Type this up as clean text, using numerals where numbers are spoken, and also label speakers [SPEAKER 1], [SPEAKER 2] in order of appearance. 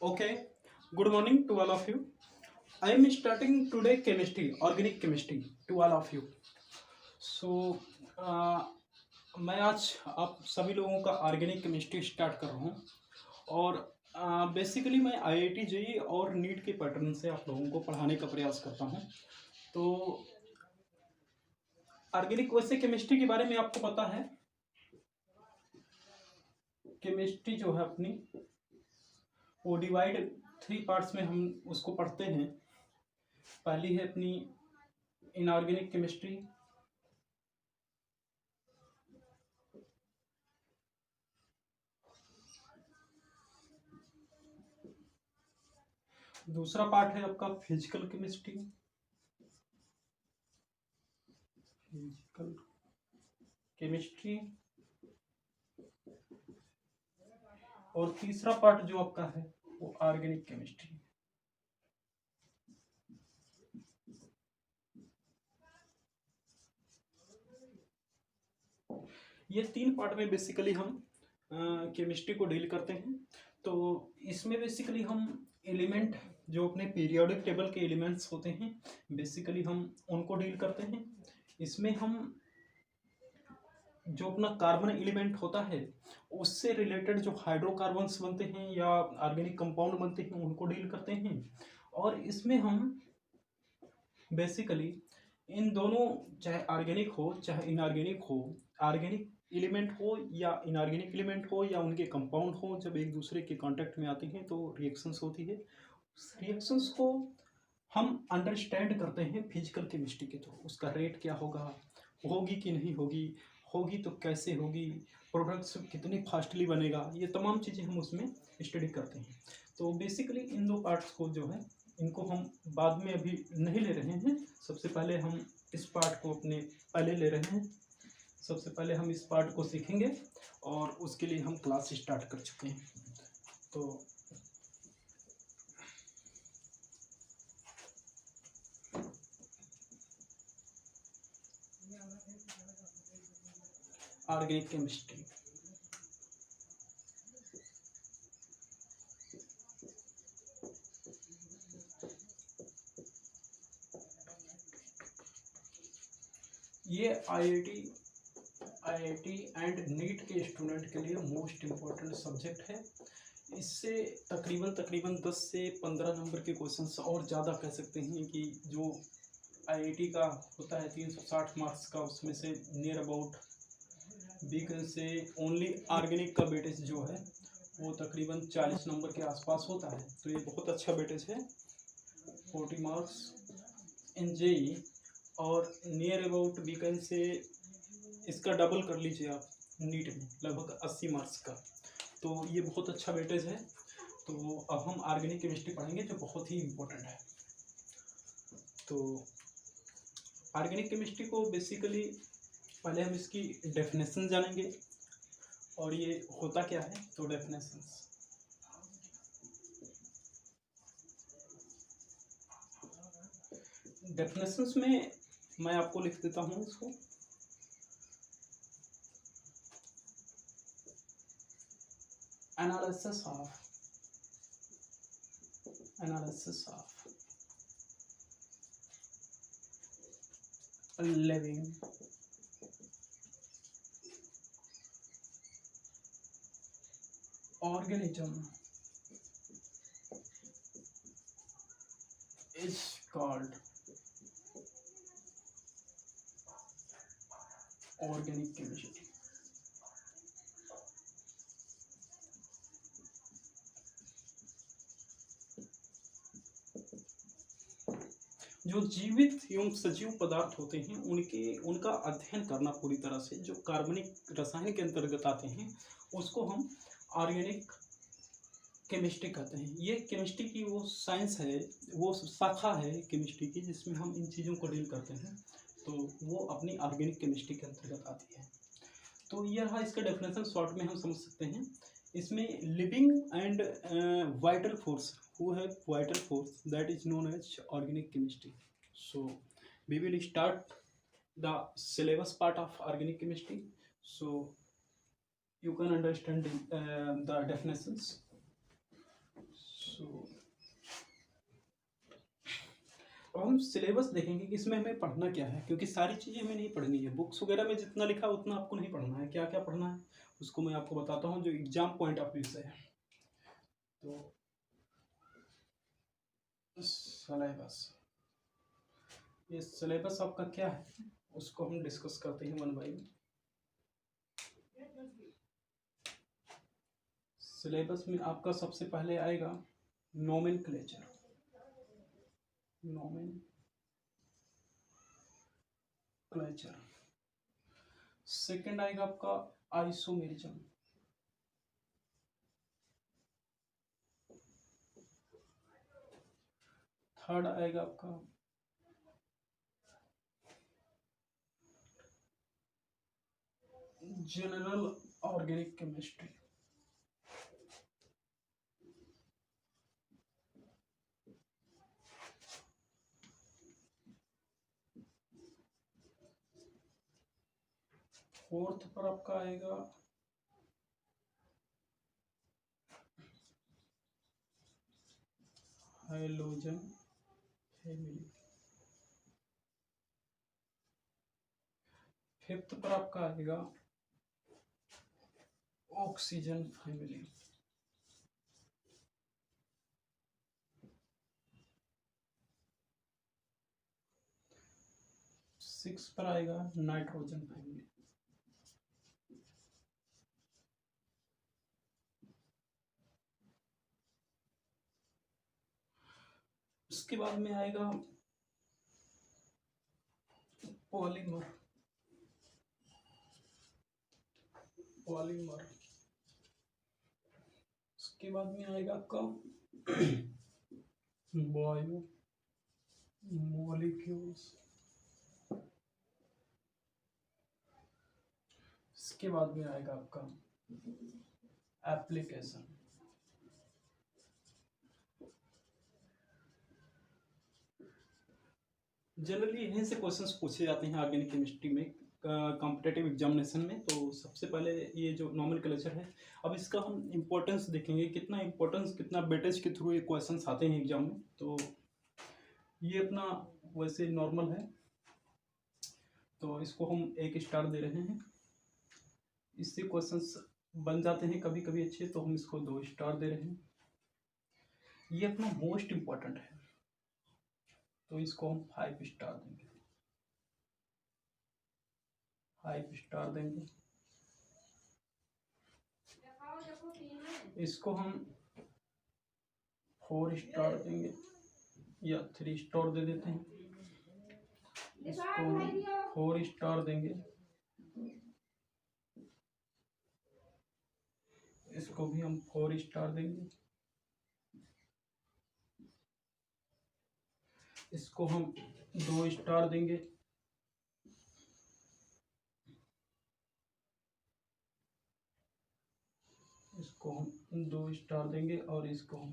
[SPEAKER 1] Okay, good morning to all of you. I am starting today chemistry, organic chemistry to all of you. So, uh, मैं आज आप सभी लोगों का organic chemistry start कर रहा हूँ और बेसिकली मैं आईआईटी जेईई और नीट के पैटर्न से आप लोगों को पढ़ाने का प्रयास करता हूँ। तो ऑर्गेनिक वैसे केमिस्ट्री के बारे में आपको पता है। केमिस्ट्री जो है अपनी वो डिवाइड 3 पार्ट्स में हम उसको पढ़ते हैं। पहली है अपनी इनऑर्गेनिक केमिस्ट्री, दूसरा पार्ट है आपका फिजिकल केमिस्ट्री, फिजिकल केमिस्ट्री, और तीसरा पार्ट जो आपका है वो ऑर्गेनिक केमिस्ट्री। ये 3 पार्ट में बेसिकली हम केमिस्ट्री को डील करते हैं। तो इसमें बेसिकली हम एलिमेंट जो अपने पीरियोडिक टेबल के एलिमेंट्स होते हैं बेसिकली हम उनको डील करते हैं। इसमें हम जो अपना कार्बन एलिमेंट होता है उससे रिलेटेड जो हाइड्रोकार्बन्स बनते हैं या ऑर्गेनिक कंपाउंड बनते हैं उनको डील करते हैं। और इसमें हम बेसिकली इन दोनों, चाहे ऑर्गेनिक हो चाहे इनऑर्गेनिक हो, ऑर्गेनिक एलिमेंट हो या इनऑर्गेनिक एलिमेंट हो या उनके कंपाउंड हो, जब एक दूसरे के कांटेक्ट में आते हैं तो रिएक्शंस होती है। उस रिएक्शंस को हम अंडरस्टैंड करते हैं फिजिकल केमिस्ट्री के थ्रू। उसका रेट क्या होगा, होगी कि नहीं होगी, होगी तो कैसे होगी, प्रोडक्ट्स कितनी फास्टली बनेगा, ये तमाम चीज़ें हम उसमें स्टडी करते हैं। तो बेसिकली इन दो पार्ट्स को जो है इनको हम बाद में अभी नहीं ले रहे हैं। सबसे पहले हम इस पार्ट को अपने पहले ले रहे हैं। सबसे पहले हम इस पार्ट को सीखेंगे और उसके लिए हम क्लास स्टार्ट कर चुके हैं। तो ऑर्गेनिक केमिस्ट्री, ये आईआईटी एंड नीट के स्टूडेंट के लिए मोस्ट इम्पोर्टेंट सब्जेक्ट है। इससे तकरीबन तकरीबन 10 से 15 नंबर के क्वेश्चंस और ज़्यादा कह सकते हैं कि जो आईआईटी का होता है 360 मार्क्स का, उसमें से नियर अबाउट बीकन से ओनली ऑर्गेनिक का वेटेज जो है वो तकरीबन 40 नंबर के आसपास होता है। तो ये बहुत अच्छा वेटेज है, 40 मार्क्स इन जेई। और नियर अबाउट बीकन से इसका डबल कर लीजिए आप नीट में, लगभग 80 मार्क्स का। तो ये बहुत अच्छा वेटेज है। तो अब हम ऑर्गेनिक केमिस्ट्री पढ़ेंगे जो बहुत ही इम्पोर्टेंट है। तो ऑर्गेनिक केमिस्ट्री को बेसिकली पहले हम इसकी डेफिनेशन जानेंगे और ये होता क्या है। तो डेफिनेशंस में मैं आपको लिख देता हूँ इसको। Analysis of living organism is called organic chemistry। जो जीवित एवं सजीव पदार्थ होते हैं उनका अध्ययन करना पूरी तरह से, जो कार्बनिक रसायन के अंतर्गत आते हैं उसको हम ऑर्गेनिक केमिस्ट्री कहते हैं। ये केमिस्ट्री की वो साइंस है, वो शाखा है केमिस्ट्री की जिसमें हम इन चीज़ों को डील करते हैं। तो वो अपनी ऑर्गेनिक केमिस्ट्री के अंतर्गत आती है। तो ये रहा इसका डेफिनेशन, शॉर्ट में हम समझ सकते हैं। इसमें living and vital force, who have vital force, that is known as organic chemistry. So we will start the syllabus part of organic chemistry, so you can understand the definitions. सो अब हम syllabus देखेंगे कि इसमें हमें पढ़ना क्या है, क्योंकि सारी चीज़ें हमें नहीं पढ़नी है। बुक्स वगैरह में जितना लिखा है उतना आपको नहीं पढ़ना है। क्या क्या पढ़ना है उसको मैं आपको बताता हूँ, जो एग्जाम पॉइंट ऑफ व्यू से है। तो सिलेबस, ये सिलेबस आपका क्या है उसको हम डिस्कस करते हैं वन बाय वन। सिलेबस में आपका सबसे पहले आएगा नोमेनक्लेचर, सेकंड आएगा आपका आइसोमेरिज्म, थर्ड आएगा आपका जनरल ऑर्गेनिक केमिस्ट्री, फोर्थ पर आपका आएगा हाइलोजन फैमिली, फिफ्थ पर आपका आएगा ऑक्सीजन फैमिली, सिक्स पर आएगा नाइट्रोजन फैमिली, उसके बाद में आएगा पॉलीमर, उसके बाद में आएगा आपका बायो मॉलिक्यूल्स, इसके बाद में आएगा आपका एप्लीकेशन, जनरली यहीं से क्वेश्चंस पूछे जाते हैं ऑर्गेनिक केमिस्ट्री में कॉम्पिटेटिव एग्जामिनेशन में। तो सबसे पहले ये जो नॉमेनक्लेचर है, अब इसका हम इम्पोर्टेंस देखेंगे, कितना इम्पोर्टेंस, कितना वेटेज के थ्रू ये क्वेश्चंस आते हैं एग्जाम में। तो ये अपना वैसे नॉर्मल है, तो इसको हम 1 स्टार दे रहे हैं। इससे क्वेश्चंस बन जाते हैं कभी कभी अच्छे, तो हम इसको 2 स्टार दे रहे हैं। ये अपना मोस्ट इम्पोर्टेंट है, तो इसको हम 5 स्टार देंगे, 5 स्टार देंगे। इसको हम 4 स्टार देंगे या 3 स्टार दे देते हैं। इसको हम 4 स्टार देंगे। इसको भी हम 4 स्टार देंगे। इसको हम 2 स्टार देंगे। इसको हम 2 स्टार देंगे और इसको हम